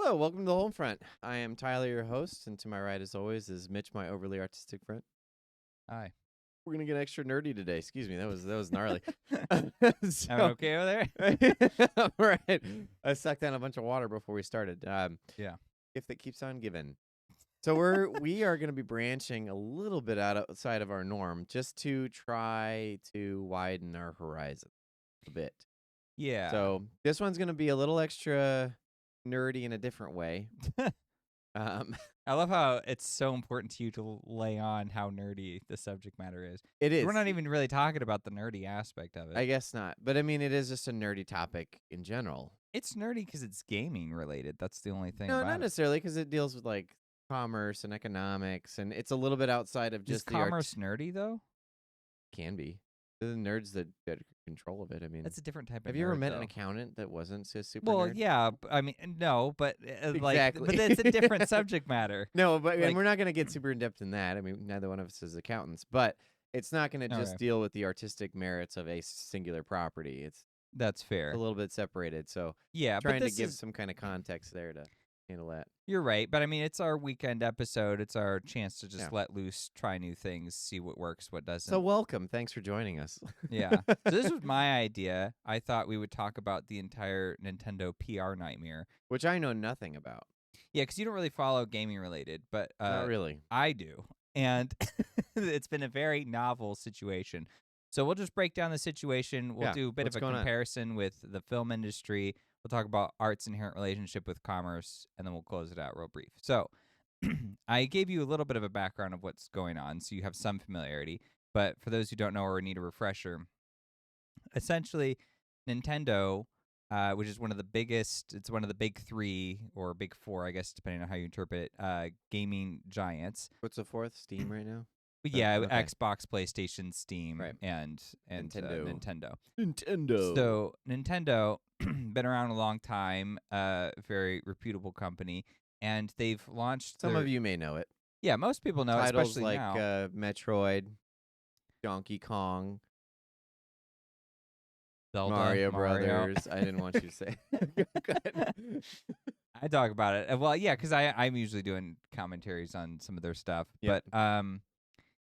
Hello, welcome to the Home Front. I am Tyler, your host, and to my right, as always, is Mitch, my overly artistic friend. Hi. We're gonna get extra nerdy today. Excuse me, that was gnarly. Having okay over there? All right. I sucked down a bunch of water before we started. Yeah. Gift that keeps on giving. So we are gonna be branching a little bit outside of our norm, just to try to widen our horizon a bit. Yeah. So this one's gonna be a little extra nerdy in a different way. Um, I love how it's so important to you to lay on how nerdy the subject matter is. it is. We're not even really talking about the nerdy aspect of it. I guess not. But I mean, it is just a nerdy topic in general. It's nerdy because it's gaming related. That's the only thing No, about not it. necessarily, because it deals with like commerce and economics, and it's a little bit outside of Is just the commerce nerdy, though? Can be. The nerds that get control of it. I mean, That's a different type of have you ever nerd, met an though. accountant that wasn't so super Well, nerd? yeah. I mean, no, but Exactly. but it's a different subject matter. No, but and Like- we're not going to get super in depth in that. I mean, neither one of us is accountants, but it's not going to just Okay. deal with the artistic merits of a singular property. It's That's fair. a little bit separated. So Yeah, but trying to this give is some kind of context there to handle that. You're right, but I mean, it's our weekend episode. It's our chance to just Yeah. let loose, try new things, see what works, what doesn't. So welcome. Thanks for joining us. Yeah. So this was my idea. I thought we would talk about the entire Nintendo PR nightmare. Which I know nothing about. Yeah, because you don't really follow gaming related, but Not really. I do. And it's been a very novel situation. So we'll just break down the situation. We'll Yeah, do a bit what's of a going on? comparison with the film industry. We'll talk about art's inherent relationship with commerce, and then we'll close it out real brief. So I gave you a little bit of a background of what's going on, so you have some familiarity. But for those who don't know or need a refresher, essentially, Nintendo, which is one of the biggest, it's one of the big three or big four, I guess, depending on how you interpret it, gaming giants. What's the fourth? Steam right now? But Oh, yeah, okay. Xbox, PlayStation, Steam, Right. and Nintendo. Nintendo. So Nintendo, been around a long time, very reputable company, and they've launched Some their, of you may know it. Yeah, most people know, it, Titles especially like now. Metroid, Donkey Kong, Zelda, Mario Brothers. I didn't want you to say. Go ahead. I talk about it. Well, yeah, because I'm usually doing commentaries on some of their stuff. Yep. But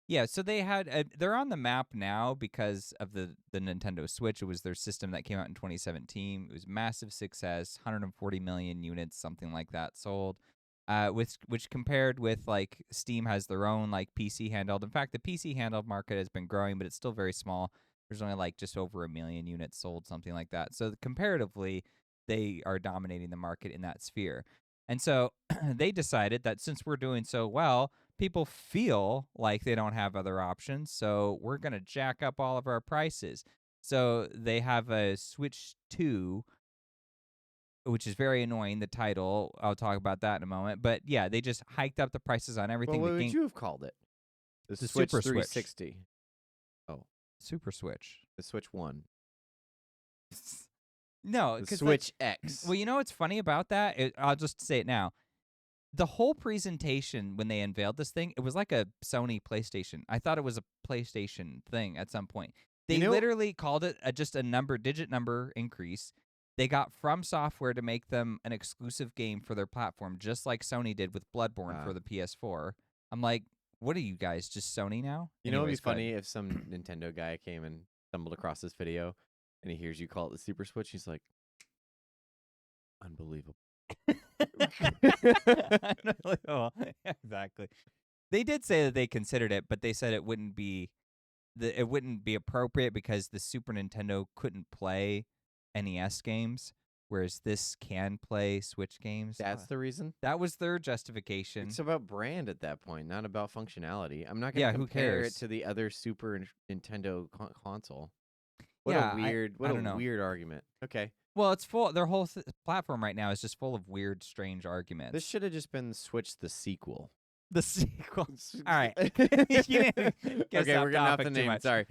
yeah, so they had they're on the map now because of the Nintendo Switch. It was their system that came out in 2017. It was a massive success, 140 million units, something like that, sold. Which compared with like Steam has their own like PC handheld. In fact, the PC handheld market has been growing, but it's still very small. There's only like just over 1 million units sold, something like that. So comparatively, they are dominating the market in that sphere. And so they decided that since we're doing so well, people feel like they don't have other options. So we're going to jack up all of our prices. So they have a Switch 2, which is very annoying, the title. I'll talk about that in a moment. But yeah, they just hiked up the prices on everything. Well, what would you have called it? The Switch Super Switch. 360. Super Switch. The Switch 1. No, The because Switch X. well, you know what's funny about that? I'll just say it now. The whole presentation when they unveiled this thing, it was like a Sony PlayStation. I thought it was a PlayStation thing at some point. They literally called it just a digit number increase. They got From Software to make them an exclusive game for their platform, just like Sony did with Bloodborne for the PS4. I'm like, what are you guys, just Sony now? You know, it'd be Anyways, go ahead. funny if some Nintendo guy came and stumbled across this video and he hears you call it the Super Switch. He's like, unbelievable. Unbelievable. Exactly. They did say that they considered it, but they said it wouldn't be appropriate because the Super Nintendo couldn't play NES games, whereas this can play Switch games. That's the reason? That was their justification. It's about brand at that point, not about functionality. I'm not going to who compare cares? it to the other Super Nintendo console. What Yeah, a weird, I don't know. weird argument. Okay. Well, it's full. Their whole platform right now is just full of weird, strange arguments. This should have just been Switch the sequel. The sequel. All right. Okay, we're getting off the name. Sorry.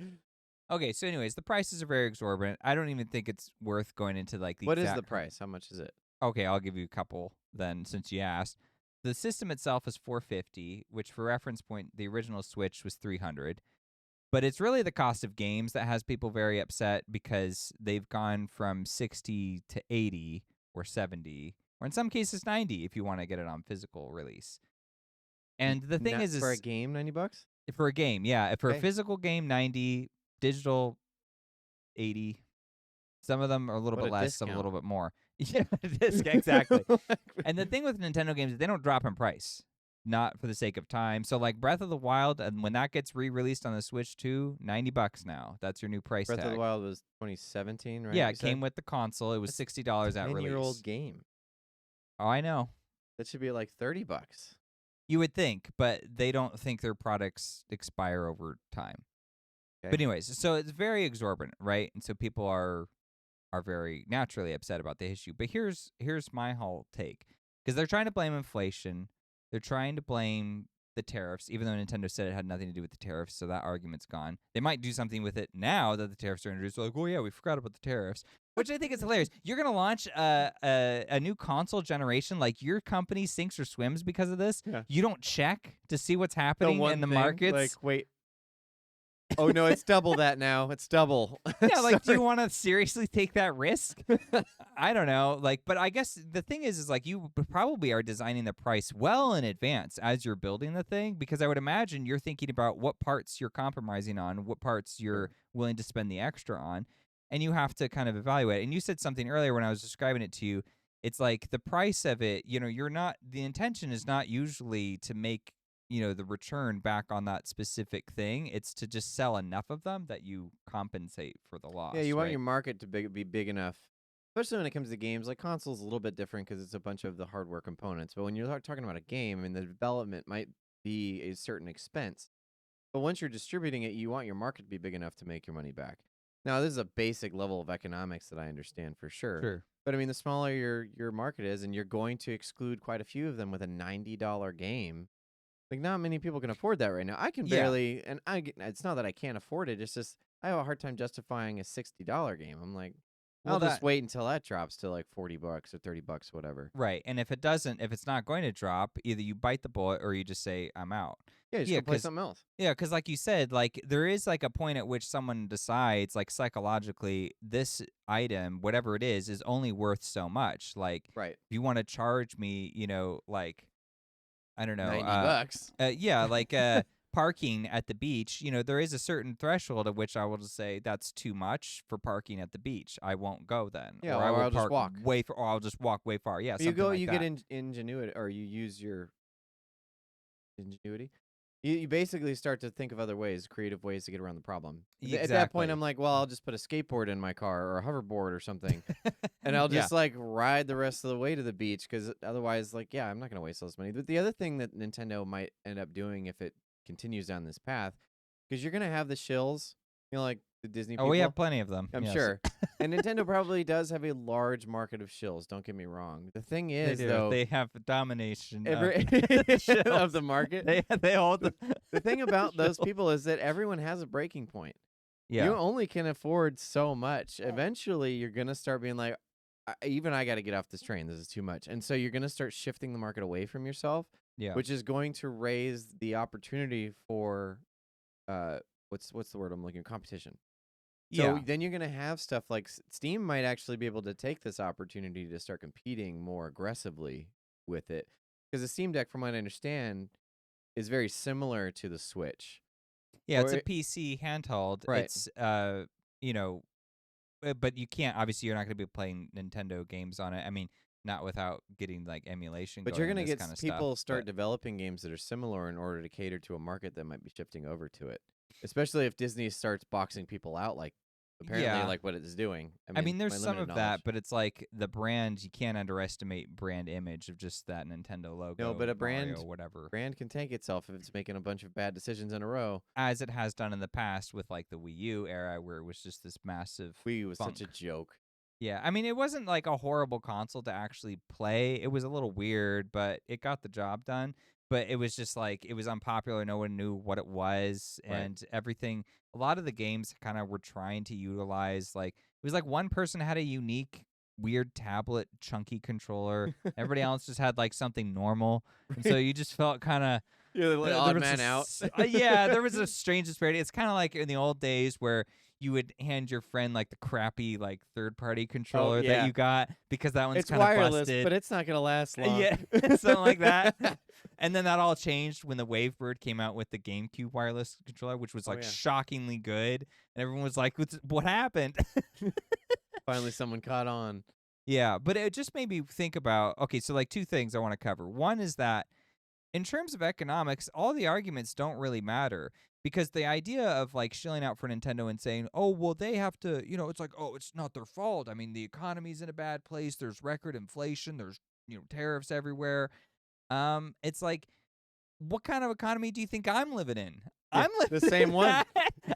Okay, so anyways, the prices are very exorbitant. I don't even think it's worth going into like the What is exact the price? How much is it? Okay, I'll give you a couple then since you asked. The system itself is $450, which for reference point, the original Switch was $300. But it's really the cost of games that has people very upset because they've gone from 60 to 80 or 70 or in some cases 90 if you want to get it on physical release. And the thing Not for a is game, $90. for a game, yeah, for a Okay. physical game 90, digital 80. Some of them are a little What bit a less, some a discount. little bit more. Yeah, disc, exactly. Like, And the thing with Nintendo games is they don't drop in price, not for the sake of time. So like Breath of the Wild, and when that gets re-released on the Switch too, $90 now. That's your new price Breath of the tag. Wild was 2017, right? Yeah, You it came said? with the console. It was That's $60 at 10-year-old release. game. Oh, I know. That should be like $30. You would think, but they don't think their products expire over time. Okay. But anyways, so it's very exorbitant, right? And so people are very naturally upset about the issue. But here's my whole take, because they're trying to blame inflation, they're trying to blame the tariffs, even though Nintendo said it had nothing to do with the tariffs, so that argument's gone. They might do something with it now that the tariffs are introduced. They're like, oh yeah, we forgot about the tariffs, which I think is hilarious. You're gonna launch a new console generation, like your company sinks or swims because of this. Yeah. You don't check to see what's The happening one in the thing, markets. like, wait. Oh no, it's double that now. It's double. Yeah, like, do you Sorry. want to seriously take that risk? I don't know. Like, but I guess the thing is like you probably are designing the price well in advance as you're building the thing, because I would imagine you're thinking about what parts you're compromising on, what parts you're willing to spend the extra on, and you have to kind of evaluate. And you said something earlier when I was describing it to you. It's like the price of it, you're not, the intention is not usually to make the return back on that specific thing. It's to just sell enough of them that you compensate for the loss. Yeah, you want right? your market to be big enough, especially when it comes to games. Like consoles, a little bit different because it's a bunch of the hardware components. But when you're talking about a game, I mean, the development might be a certain expense. But once you're distributing it, you want your market to be big enough to make your money back. Now, this is a basic level of economics that I understand for sure. Sure. But I mean, the smaller your market is, and you're going to exclude quite a few of them with a $90 game. Like, not many people can afford that right now. I can Yeah. barely, and it's not that I can't afford it. It's just I have a hard time justifying a $60 game. I'm like, Well, I'll just wait until that drops to like $40 or $30, whatever. Right. And if it's not going to drop, either you bite the bullet or you just say, I'm out. Yeah, just go play something else. Yeah, because like you said, like there is like a point at which someone decides, like psychologically, this item, whatever it is only worth so much. Like, Right. if you want to charge me, like, I don't know, $90. yeah, like parking at the beach, there is a certain threshold at which I will just say that's too much for parking at the beach. I won't go then. Yeah, or I will I'll just park walk. or I'll just walk way far. Yeah, You go, like you that. get ingenuity, or you use your ingenuity. You basically start to think of other ways, creative ways to get around the problem. At that point, I'm like, well, I'll just put a skateboard in my car or a hoverboard or something, and I'll just like ride the rest of the way to the beach, because otherwise, like, yeah, I'm not going to waste all this money. But the other thing that Nintendo might end up doing if it continues down this path, because you're going to have the shills, like the Disney people. Oh, we have plenty of them. I'm yes. sure. And Nintendo probably does have a large market of shills. Don't get me wrong. The thing They is, do. though, They have domination of the market. They hold The thing about those people is that everyone has a breaking point. Yeah. You only can afford so much. Eventually, you're going to start being like, even I got to get off this train. This is too much. And so you're going to start shifting the market away from yourself, which is going to raise the opportunity for, what's the word I'm looking for? Competition. So then you're going to have stuff like Steam might actually be able to take this opportunity to start competing more aggressively with it. Because the Steam Deck, from what I understand, is very similar to the Switch. Yeah, it's a PC handheld. Right. It's, but you can't, obviously, you're not going to be playing Nintendo games on it. I mean, not without getting like emulation But going. you're going to get kind of people stuff, start developing games that are similar in order to cater to a market that might be shifting over to it. Especially if Disney starts boxing people out, like apparently like what it's doing. I mean, there's some of that, but it's like the brand, you can't underestimate brand image of just that Nintendo logo. No, but a brand, Mario, whatever. Brand can tank itself if it's making a bunch of bad decisions in a row. As it has done in the past with like the Wii U era, where it was just this massive Wii U was funk. such a joke. Yeah, I mean, it wasn't like a horrible console to actually play. It was a little weird, but it got the job done. But it was just like, it was unpopular. No one knew what it was. And everything, a lot of the games kind of were trying to utilize, like, it was like one person had a unique, weird tablet, chunky controller. Everybody else just had like something normal. And so you just felt kind of, You're the odd man out. Yeah, there was a strange disparity. It's kind of like in the old days where you would hand your friend like the crappy like third-party controller that yeah. you got because that one's It's kind of wireless, busted. but it's not gonna last long. Yeah, something like that. And then that all changed when the Wavebird came out with the GameCube wireless controller, which was like shockingly good, and everyone was like, "What happened?" Finally, someone caught on. Yeah, but it just made me think about, okay, so like two things I want to cover. One is that in terms of economics, all the arguments don't really matter because the idea of like shilling out for Nintendo and saying, oh, well, they have to, it's like, oh, it's not their fault. I mean, the economy's in a bad place. There's record inflation. There's, tariffs everywhere. It's like, what kind of economy do you think I'm living in? I'm living the same in one. That.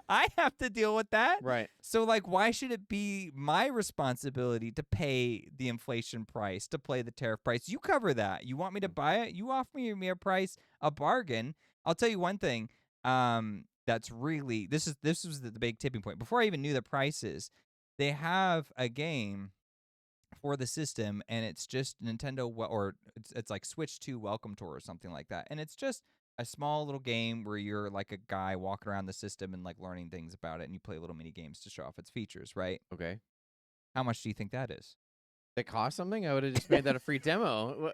I have to deal with that. Right. So, like, why should it be my responsibility to pay the inflation price, to pay the tariff price? You cover that. You want me to buy it? You offer me a price, a bargain. I'll tell you one thing. That's really this was the big tipping point. Before I even knew the prices, they have a game for the system, and it's just Nintendo, or it's like Switch 2 Welcome Tour or something like that, and it's just a small little game where you're like a guy walking around the system and like learning things about it, and you play little mini games to show off its features, right? Okay. How much do you think that is? It cost something? I would have just made that a free demo.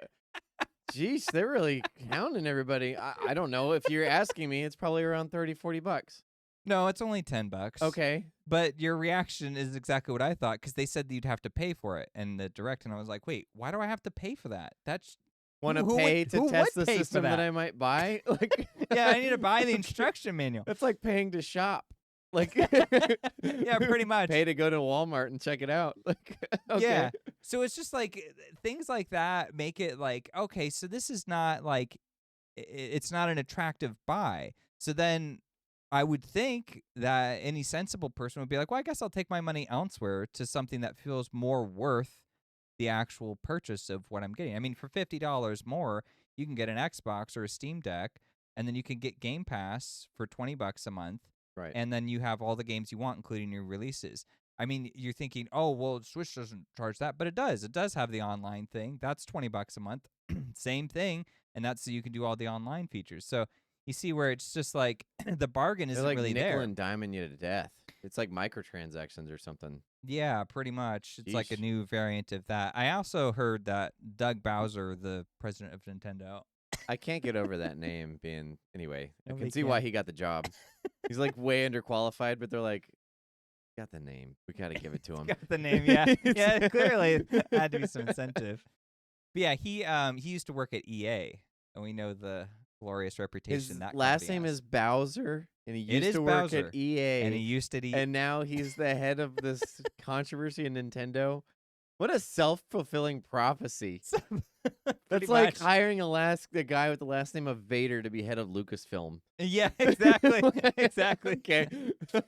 Jeez, they're really hounding everybody. I don't know. If you're asking me, it's probably around $30-$40. No, it's only $10. Okay. But your reaction is exactly what I thought, because they said that you'd have to pay for it in the direct, and I was like, wait, why do I have to pay for that? That's want to pay to test the system that I might buy? Like, yeah, I need to buy the instruction manual. It's like paying to shop. Like, yeah, pretty much. Pay to go to Walmart and check it out. Like, okay. Yeah. So it's just like things like that make it like, okay, so this is not like, it's not an attractive buy. So then I would think that any sensible person would be like, well, I guess I'll take my money elsewhere to something that feels more worth the actual purchase of what I'm getting. I mean, for $50 more, you can get an Xbox or a Steam Deck, and then you can get Game Pass for $20 a month. Right. And then you have all the games you want, including new releases. I mean, you're thinking, oh, well, Switch doesn't charge that, but it does. It does have the online thing. That's $20 a month. Same thing, and that's so you can do all the online features. So you see where it's just like the bargain isn't like really there. Nickel and diming you to death. It's like microtransactions or something. Yeah, pretty much. It's like a new variant of that. I also heard that Doug Bowser, the president of Nintendo, I can't get over that name being anyway. I can see why he got the job. He's like way underqualified, but they're like, got the name. We got to give it to him. Got the name, yeah. Yeah, clearly had to be some incentive. But yeah, he used to work at EA, and we know the glorious reputation His last name is Bowser, and he used to work at EA. And he used to and now he's the head of this controversy in Nintendo. What a self-fulfilling prophecy. That's like much. hiring a guy with the last name of Vader to be head of Lucasfilm. Yeah, exactly. Exactly. Okay.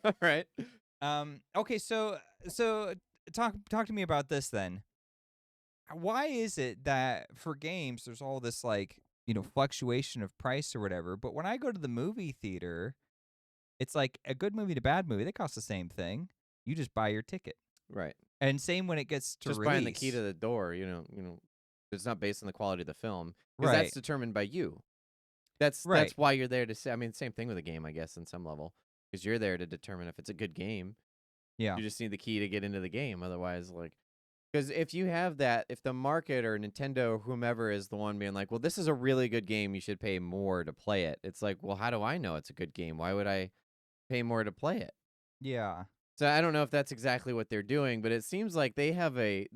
All right. Okay, so talk to me about this then. Why is it that for games there's all this like, fluctuation of price or whatever, but when I go to the movie theater, it's like a good movie to bad movie, they cost the same thing. You just buy your ticket. Right. And same when it gets to just release. buying the key to the door, it's not based on the quality of the film. Because that's determined by you. That's why you're there to say. I mean, same thing with a game, I guess, on some level. Because you're there to determine if it's a good game. Yeah. You just need the key to get into the game. Otherwise, because if you have that, if the market or Nintendo or whomever is the one being like, well, this is a really good game, you should pay more to play it. It's like, well, how do I know it's a good game? Why would I pay more to play it? Yeah. So I don't know if that's exactly what they're doing, but it seems like they have a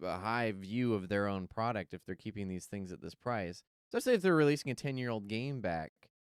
high view of their own product if they're keeping these things at this price. Especially if they're releasing a 10-year-old game back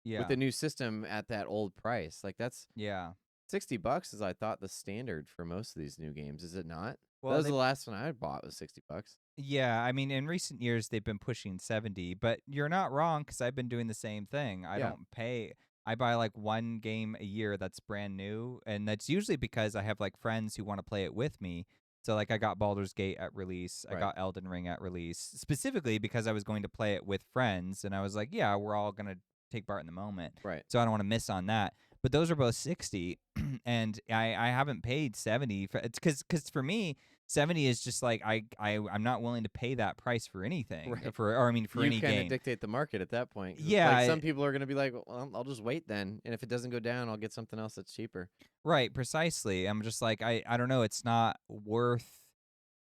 with the new system at that old price. Like that's $60 is I thought the standard for most of these new games, is it not? Well, that was the last one I bought was $60. Yeah, I mean in recent years they've been pushing 70, but you're not wrong because I've been doing the same thing. I don't pay. I buy like one game a year that's brand new, and that's usually because I have like friends who want to play it with me. So like I got Baldur's Gate at release, I got Elden Ring at release, specifically because I was going to play it with friends, and I was like, yeah, we're all gonna take part in the moment. Right. So I don't want to miss on that. But those are both 60, and I haven't paid 70. It's because for me, 70 is just like I'm not willing to pay that price for anything, Right. for You any kind of game. dictate the market at that point. 'Cause it's Yeah, like some people are going to be like, well, I'll just wait then, and if it doesn't go down, I'll get something else that's cheaper. right, precisely. I'm just like I don't know. It's not worth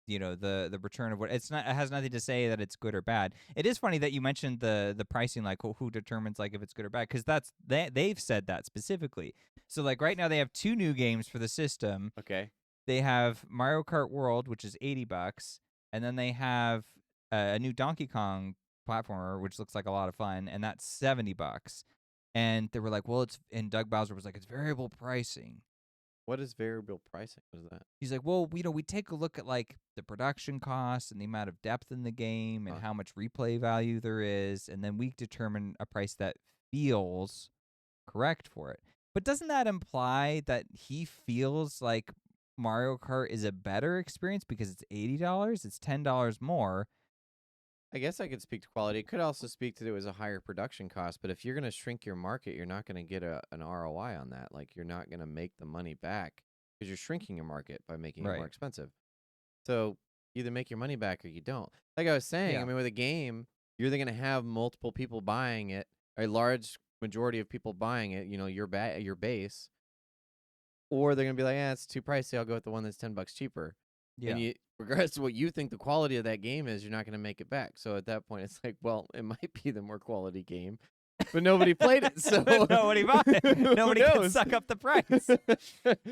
the return of what it's not. It has nothing to say that it's good or bad. It is funny that you mentioned the pricing, like who determines like if it's good or bad, because they've said that specifically. So like right now they have 2 new games for the system. Okay. They have Mario Kart World, which is $80, and then they have a new Donkey Kong platformer, which looks like a lot of fun, and that's $70. And they were like, well, and Doug Bowser was like, it's variable pricing. What is variable pricing? What is that? He's like, well, we take a look at like the production costs and the amount of depth in the game and how much replay value there is, and then we determine a price that feels correct for it. But doesn't that imply that he feels like Mario Kart is a better experience because it's $80? It's $10 more. I guess I could speak to quality. It could also speak to it was a higher production cost, but if you're going to shrink your market, you're not going to get an ROI on that. Like you're not going to make the money back because you're shrinking your market by making it more expensive. So either make your money back or you don't. Like I was saying, I mean, with a game, you're either going to have multiple people buying it, a large majority of people buying it, your base, or they're going to be like, yeah, it's too pricey. I'll go with the one that's $10 cheaper. Yeah. And regardless of what you think the quality of that game is, you're not going to make it back. So at that point, it's like, well, it might be the more quality game, but nobody played it, so nobody bought it. Nobody can suck up the price.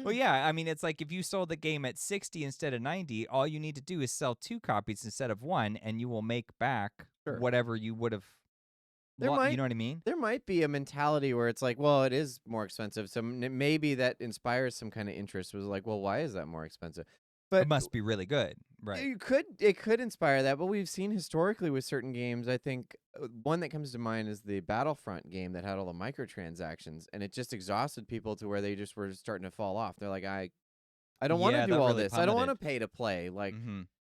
Well, yeah, I mean, it's like if you sold the game at 60 instead of 90, all you need to do is sell 2 copies instead of 1, and you will make back whatever you would have. You know what I mean? There might be a mentality where it's like, well, it is more expensive, so maybe that inspires some kind of interest. Was like, well, why is that more expensive? But it must be really good, right? It could inspire that, but we've seen historically with certain games. I think one that comes to mind is the Battlefront game that had all the microtransactions, and it just exhausted people to where they just were starting to fall off. They're like, I don't want to do all this. I don't want to pay to play. Like,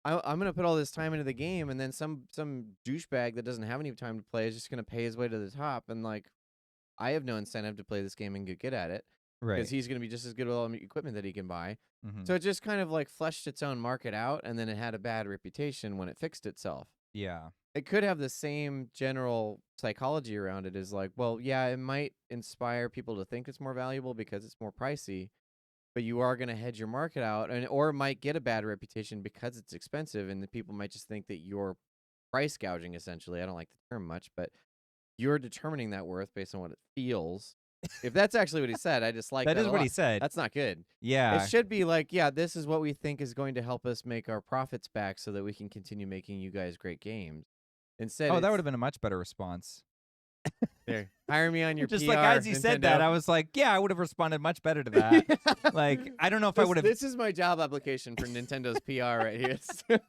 I'm gonna put all this time into the game, and then some douchebag that doesn't have any time to play is just gonna pay his way to the top, and like, I have no incentive to play this game and get good at it. Right. Because he's going to be just as good with all the equipment that he can buy. So it just kind of like fleshed its own market out, and then it had a bad reputation when it fixed itself. Yeah. It could have the same general psychology around it as like, well, yeah, it might inspire people to think it's more valuable because it's more pricey, but you are going to hedge your market out, or it might get a bad reputation because it's expensive, and the people might just think that you're price gouging, essentially. I don't like the term much, but you're determining that worth based on what it feels. If that's actually what he said, I just like that. That is what he said. That's not good. Yeah. It should be like, yeah, this is what we think is going to help us make our profits back so that we can continue making you guys great games. Instead, that would have been a much better response. There, hire me on your just PR, like as you Nintendo. Said that, I was like, yeah, I would have responded much better to that. Like, I don't know if I would have. This is my job application for Nintendo's PR right here.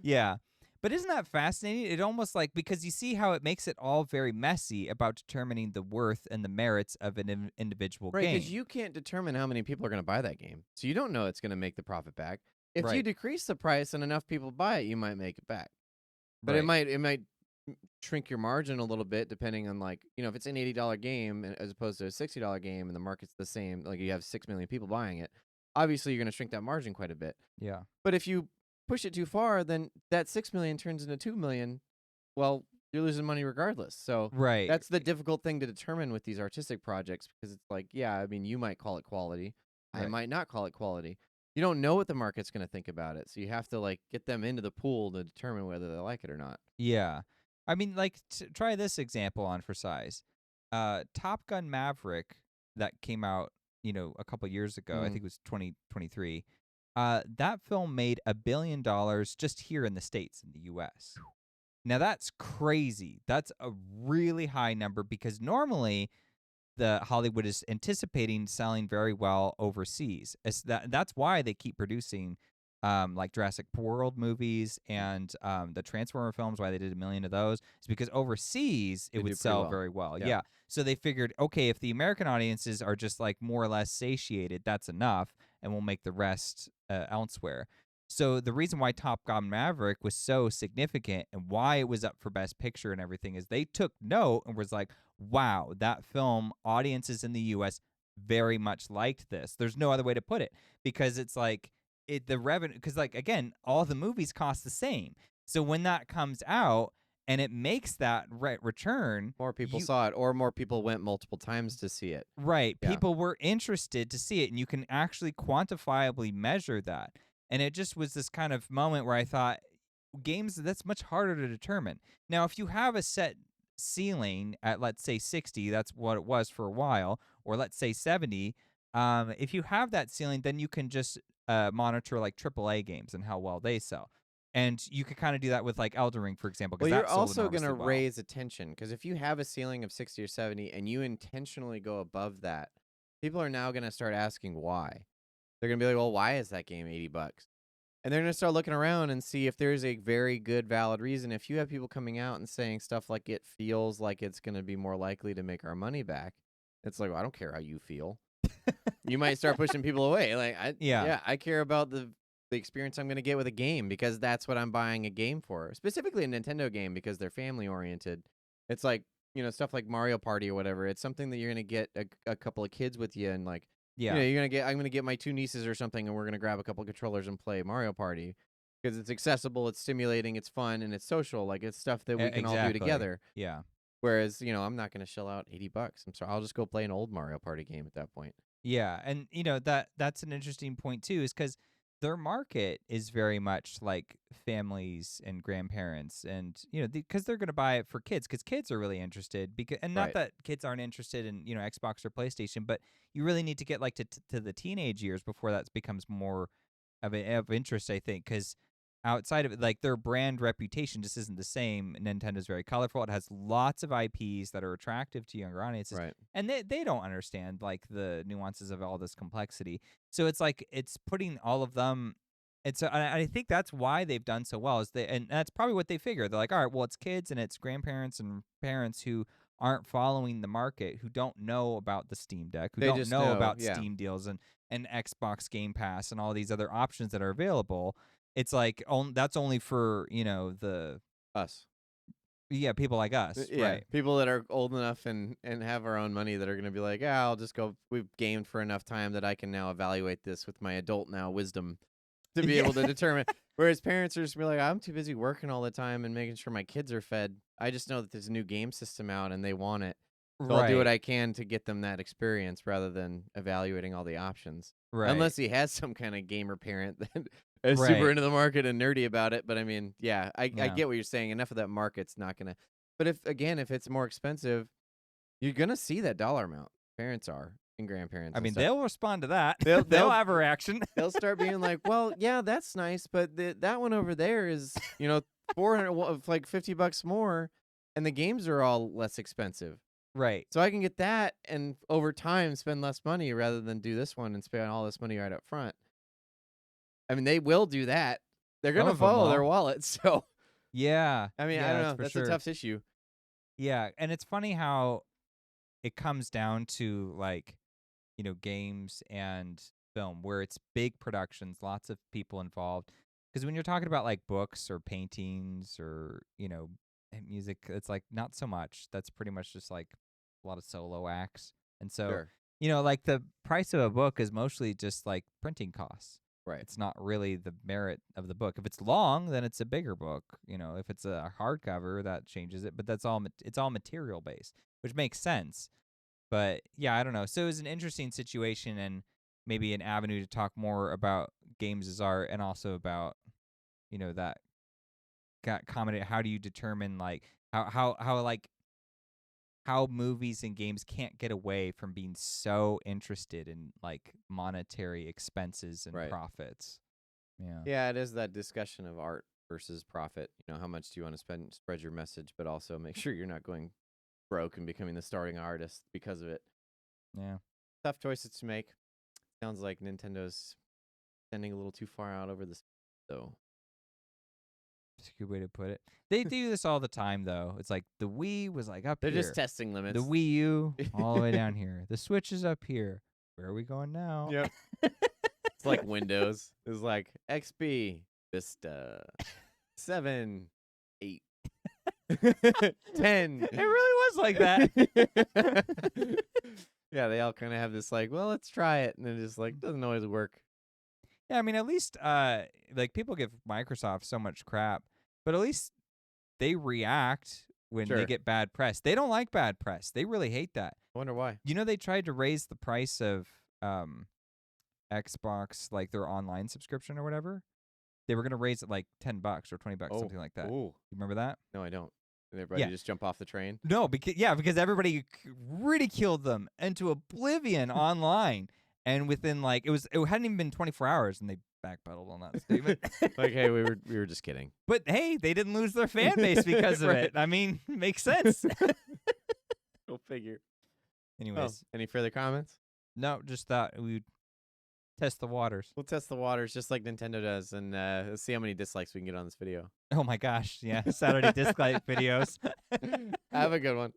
Yeah. But isn't that fascinating? It almost like, because you see how it makes it all very messy about determining the worth and the merits of an individual game. Right, because you can't determine how many people are going to buy that game. So you don't know it's going to make the profit back. If you decrease the price and enough people buy it, you might make it back. But it might shrink your margin a little bit depending on, like, if it's an $80 game as opposed to a $60 game and the market's the same, like you have 6 million people buying it, obviously you're going to shrink that margin quite a bit. Yeah. But if you push it too far, then that 6 million turns into 2 million. Well, you're losing money regardless. So that's the difficult thing to determine with these artistic projects, because it's like, yeah, I mean, you might call it quality. I might not call it quality. You don't know what the market's going to think about it. So you have to like get them into the pool to determine whether they like it or not. Yeah. I mean, like, try this example on for size. Top Gun Maverick that came out, a couple years ago. I think it was 2023. That film made $1 billion just here in the States, in the U.S. Now, that's crazy. That's a really high number, because normally the Hollywood is anticipating selling very well overseas. That's why they keep producing like Jurassic World movies and the Transformer films, why they did 1 million of those, is because overseas it would sell very well. Yeah. So they figured, okay, if the American audiences are just like more or less satiated, that's enough, and we'll make the rest elsewhere. So the reason why Top Gun Maverick was so significant and why it was up for Best Picture and everything is they took note and was like, wow, that film, audiences in the U.S. very much liked this. There's no other way to put it, because it's like, the revenue, because like again, all the movies cost the same. So when that comes out and it makes that return, more people saw it, or more people went multiple times to see it. Right. Yeah. People were interested to see it, and you can actually quantifiably measure that. And it just was this kind of moment where I thought, games, that's much harder to determine. Now, if you have a set ceiling at, let's say, 60, that's what it was for a while, or let's say 70, if you have that ceiling, then you can just monitor like AAA games and how well they sell. And you could kind of do that with like Elden Ring, for example. Well, you're that sold also going to enormously well. raise attention, because if you have a ceiling of 60 or 70 and you intentionally go above that, people are now going to start asking why. They're going to be like, well, why is that game $80? And they're going to start looking around and see if there's a very good, valid reason. If you have people coming out and saying stuff like it feels like it's going to be more likely to make our money back, it's like, well, I don't care how you feel. You might start pushing people away. Like, I care about the experience I'm going to get with a game, because that's what I'm buying a game for. Specifically a Nintendo game, because they're family oriented. It's like, stuff like Mario Party or whatever. It's something that you're going to get a couple of kids with you, and like, I'm going to get my 2 nieces or something, and we're going to grab a couple of controllers and play Mario Party, because it's accessible, it's stimulating, it's fun, and it's social. Like, it's stuff that we can all do together. Yeah. Whereas, I'm not going to shell out $80. I'm sorry. I'll just go play an old Mario Party game at that point. Yeah, and that's an interesting point too, is because their market is very much like families and grandparents, and because they're going to buy it for kids, because kids are really interested. And not that kids aren't interested in Xbox or PlayStation, but you really need to get like to the teenage years before that becomes more of interest, I think, because outside of it, like their brand reputation just isn't the same. Nintendo's very colorful. It has lots of IPs that are attractive to younger audiences. Right. And they don't understand like the nuances of all this complexity. So it's like it's putting all of them. I think that's why they've done so well. And that's probably what they figure. They're like, all right, well, it's kids and it's grandparents and parents who aren't following the market, who don't know about the Steam Deck, who don't know about Steam deals and Xbox Game Pass and all these other options that are available. It's like that's only for us. Yeah, people like us. Yeah, right. People that are old enough and have our own money, that are going to be like, I'll just go. We've gamed for enough time that I can now evaluate this with my adult now wisdom to be able to determine. Whereas parents are just be like, I'm too busy working all the time and making sure my kids are fed. I just know that there's a new game system out and they want it. So I'll do what I can to get them that experience, rather than evaluating all the options. Right. Unless he has some kind of gamer parent that is super into the market and nerdy about it. But I mean, I get what you're saying. Enough of that market's not going to. But if it's more expensive, you're going to see that dollar amount. Parents are, and grandparents. I mean, stuff. they'll respond to that. They'll have a reaction. They'll start being like, well, yeah, that's nice, but that one over there is, $400, like $50 more, and the games are all less expensive. Right. So I can get that, and over time spend less money, rather than do this one and spend all this money right up front. I mean, they will do that. They're going to follow their wallet. So yeah. I mean, I don't know. That's a tough issue. Yeah, and it's funny how it comes down to like, games and film, where it's big productions, lots of people involved. Because when you're talking about like books or paintings or, music, it's like not so much. That's pretty much just like a lot of solo acts. And so, like the price of a book is mostly just like printing costs. Right. It's not really the merit of the book. If it's long, then it's a bigger book. If it's a hardcover, that changes it. But it's all material based, which makes sense. But yeah, I don't know. So it was an interesting situation, and maybe an avenue to talk more about games as art, and also about that got commented. How do you determine like how movies and games can't get away from being so interested in like monetary expenses and profits? Yeah, it is that discussion of art versus profit. How much do you want to spread your message, but also make sure you're not going broke and becoming the starting artist because of it. Yeah. Tough choices to make. Sounds like Nintendo's sending a little too far out over this, though. That's a good way to put it. They do this all the time, though. It's like the Wii was like up They're here. Just testing limits. The Wii U all the way down here. The Switch is up here. Where are we going now? Yep. It's like Windows. It's like XP, Vista, 7, 8, 10. It really was like that. Yeah, they all kind of have this like, well, let's try it. And then just like, doesn't always work. Yeah, I mean, at least like people give Microsoft so much crap, but at least they react when they get bad press. They don't like bad press. They really hate that. I wonder why. You know, they tried to raise the price of Xbox, like their online subscription or whatever. They were gonna raise it like $10 or $20, something like that. Ooh. You remember that? No, I don't. Did everybody just jump off the train? No, because everybody ridiculed them into oblivion online, and within like it hadn't even been 24 hours, and they backpedaled on that statement. Like, hey, we were just kidding. But hey, they didn't lose their fan base because of it. I mean, makes sense. Go figure. Anyways, any further comments? No, just thought we'd test the waters. We'll test the waters just like Nintendo does, and let's see how many dislikes we can get on this video. Oh my gosh, yeah, Saturday dislike videos. Have a good one.